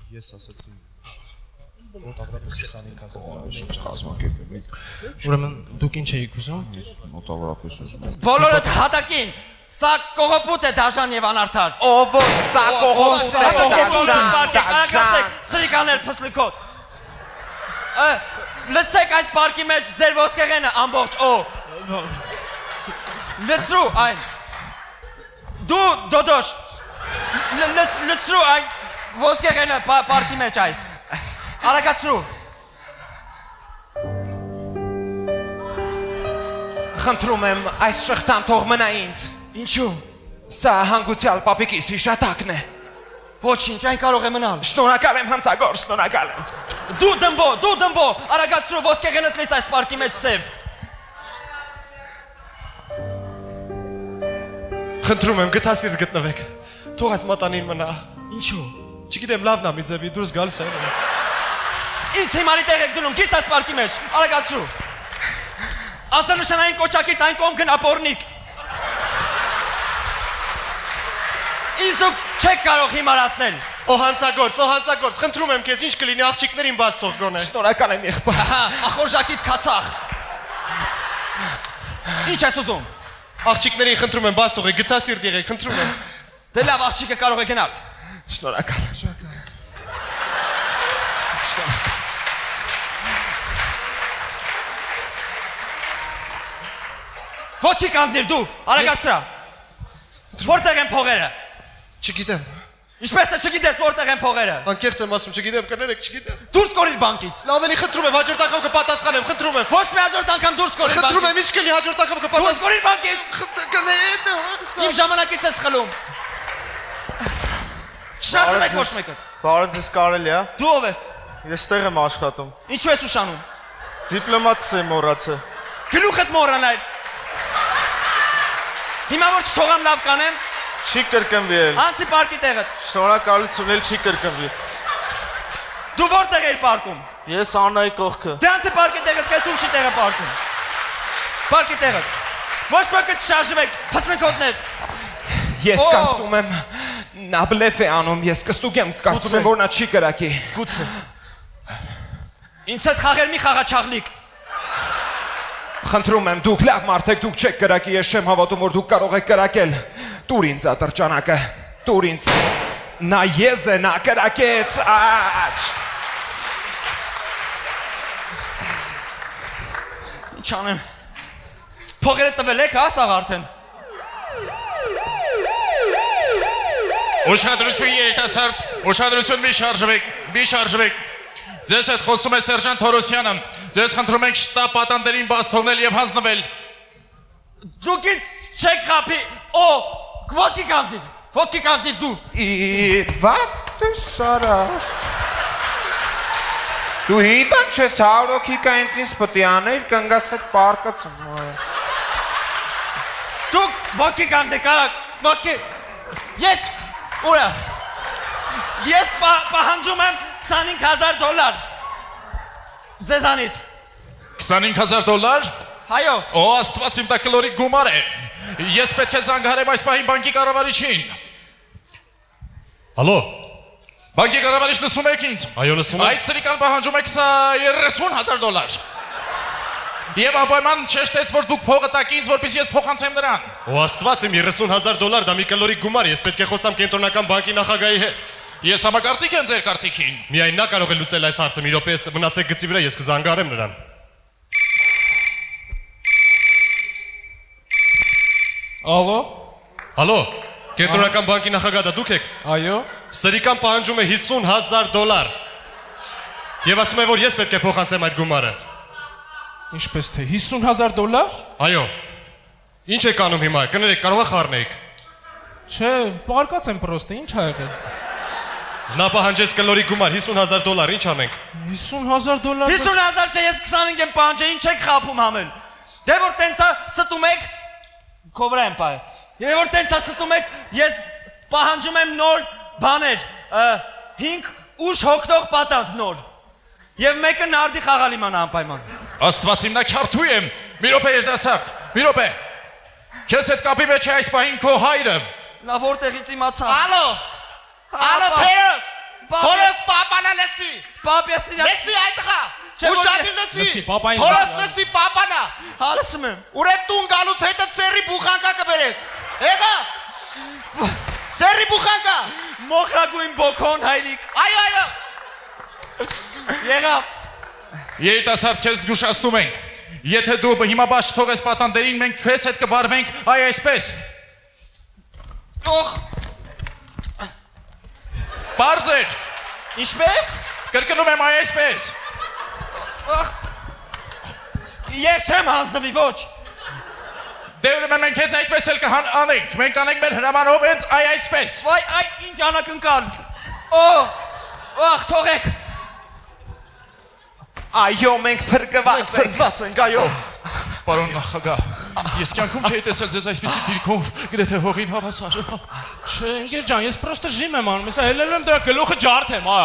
Ես ասացի մոտավորապես 25,000 կազմակերպել։ Ուրեմն դուք ինչ էիք ուզում։ Մոտավորապես ուզում եմ։ Բոլորդ հատակին, սա կողոպուտ է դաժան եւ անարդար։ Ով սա կողոպուտ է դաժան։ Սրիկաներ փսլիկոտ։ Լցեք այս պարկի մեջ ձեր ոսկեղենը ամբողջ Լցրու այն։ Դու դոդոշ։ Լցրու այն ոսկեղենը պարկի մեջ այս։ Արագացրու։ Խնդրում եմ այս շղթան թող մնա ինձ։ Ինչու։ Սա հանգուցյալ պապիկիս հիշատակն է։ Ոչինչ, այն կարող է մնալ։ Շնորհակալ եմ հանցագոր, շնորհակալ եմ։ Դու դմբո, արագացրու ոսկեղենը տնես այս պարկի մեջ սև։ Խնդրում եմ գտասիրտ գտնվեք։ Թող այս մատանին մնա։ Ինչու։ Չգիտեմ լավն է մի ձևի դուրս գալիս է։ Ինձ հիմարի տեղ եք դնում, գից այս պարկի մեջ, արագացրու։ Ազդանշանային կոչակից այն կողմ գնա պորնիկ։ Ինձ դուք չեք կարող հիմարացնել։ Հանցագործ, խնդրում եմ քեզ ինչ կլինի աղջիկներին բաց թող գոնե։ Շնորհակալ եմ եղբայր։ Ախորժակիդ քացախ։ Ինչ ես ուզում։ Աղջիկներին խնդրում եմ բաց թողեք, գտասիրտ եղեք, խնդրում եմ։ Դե լավ աղջիկը կարող է գնալ։ Շնորհակալ եմ։ Ոտքի կանգնիր դու, արագացրա։ Որտեղ են փողերը։ Չգիտեմ։ Ինչպես է չգիտես որտեղ են փողերը։ Անկեղծ եմ ասում, չգիտեմ, կներեք, չգիտեմ։ Դուրս կորիր բանկից։ Լավ էլի խնդրում եմ, հաջորդ անգամ կպատասխանեմ, խնդրում եմ։ Ոչ մի հաջորդ անգամ դուրս կորիր բանկից։ Խնդրում եմ, ինչ կլինի հաջորդ անգամ Դուրս կորիր բանկից։ կպատասխանեմ։ Իմ ժամանակից ես խլում։ Չշարժվեք ոչ մեկը։ Բարև ձեզ կարելի է։ Դու ով ես։ Ես տեղ եմ աշխատում։ Ինչու ես ուշանում։ Դիպլոմատս եմ մոռացել։ Գլուխդ մոռանալ։ Հիմա որ չթողամ լավ կանեմ։ Չի կրկնվել։ Անցի պարկի տեղդ։ Շնորհակալություն, էլ չի կրկնվել։ Դու որտեղ ես պարկում։ Ես Աննայի կողքը։ Դե անցի պարկի տեղդ, քեզ ուրիշի տեղը պարկում։ Պարկի տեղդ։ Ոչ մեկը չշարժվեք, փսնկոտներ։ Ես կարծում եմ նա բլեֆ է անում, ես կստուկ եմ, կարծում եմ որ նա չի կրակի։ Գուցե։ Ինձ հետ խաղեր մի խաղաչաղլիկ։ Խնդրում եմ, դուք լավ մարդ եք, դուք չեք կրակի, ես չեմ հավատում, որ դուք կարող եք կրակել։ Տուր ինձ ատրճանակը, տուր ինձ։ Նա եզ է, նա կրակեց, աչ։ Ինչ անեմ։ Փողերը տվել եք, հա, սաղ արդեն։ Ուշադրություն երիտասարդ, ուշադրություն մի շարժվեք։ Ձեզ հետ խոսում է սերժանտ Թորոսյանը։ Ձեզ խնդրում ենք շտապ պատանդերին բաց թողնել եւ հանձնվել։ Դուք ինձ չեք խափի, ոտքի կանգնիր դու։ Իվատ սարա։ Դու հիվանդ չես, 100 հոգի կա ինձ պտի աներ, կնգաս հետ պարկացում։ Դուք ոտքի կանգնեք, կարակ, ոտքի։ Ես պահանջում եմ $25,000 ձեզանից։ $25,000։ Հայո։ Օ, Աստված իմ դա կլորիկ գումար է։ Ես պետք է զանգահարեմ այս պահին բանկի կառավարիչին։ Հալո։ Բանկի կառավարիչ լսում եք ինձ։ Այո, լսում եմ։ Այդ սրիկան պահանջում եք $30,000։ Եվ անպայման շեշտեց, որ դուք փողը տաք ինձ, որպեսզի ես փոխանցեմ նրան։ Օ, Աստված իմ $30,000 դա մի կլորիկ գումար, ես պետք է խոսամ կենտրոնական բանկի նախագահի հետ։ Ես համակարծիք եմ ձեր կարծիքին։ Միայն նա կարող է լուծել այս հարցը, մի րոպե մնացեք գծի վրա, ես կզանգահարեմ նրան։ Ալո։ Հալո, կենտրոնական բանկի նախագահ դա դուք եք։ Այո։ Սրիկան պահանջում է $50,000։ Եվ ասում է, որ ես պետք է փոխանցեմ այդ գումարը։ Ինչպես թե $50,000։ Այո։ Ինչ եք անում հիմա, կներեք, կարող է խառնեիք։ Չէ, պարկած եմ պրոստը, ինչ ա եղել։ Նա պահանջեց կլորիկ գումար $50,000, ինչ անենք։ $50,000։ 50,000 չէ, ես 25 եմ պահանջել, ինչ եք խափում համել։ Դե որ տենցա ստում եք, քովրա եմ պահել։ Եվ որ տենցա ստում եք, ես պահանջում եմ նոր բաներ, 5 ուշ հոգնող պատանդ նոր։ Եվ մեկը նարդի խաղալ իմանա անպայման։ Աստված իմ նա քյարթու եմ։ Մի րոպե երիտասարդ, մի րոպե։ Քեզ հետ կապի մեջ է այս պահին քո հայրը։ Նա որտեղից իմացա։ Ալո, Թերոս, պապի լսի։ Պապեսին Լսի այդղա։ Չէ, որ- Ուշադիր լսի։ Լսի, պապային Թորս լսի, լսի պապանա։ Հալսում եմ։ Ուրեմն տուն գալուց հետը սերի բուխանկա կբերես։ Եղա։ Սերի բուխանկա։ Մոխրագույն բոքոն հայրիկ։ Այո։ Եղավ։ Երիտասարդ քեզ զգուշացնում ենք։ Եթե դու հիմա բաց թողես պատանդերին, մենք քեզ հետ կբարվենք այ այսպես։ Ող, Բարձր։ ինչպես։ Կրկնում եմ այ այսպես։ Ես չեմ հանձնվի, ոչ։ Դե ուրեմն մենք քեզ այդպես էլ կանենք։ Մենք կանենք մեր հրամանով հենց այ այսպես։ Վայ, այ ինչ անակնկալ։ Ախ, թողեք։ Այո, մենք փրկված ենք։ Ծնված ենք, այո։ Պարոն նախագահ, ես կյանքում չէի տեսել ձեզ այսպիսի դիրքով, գրեթե հողին հավասար։ Չէ, ընկեր ջան, ես պրոստը ժիմ եմ անում, ես ելել եմ դրա գլուխը ջարդեմ, ա։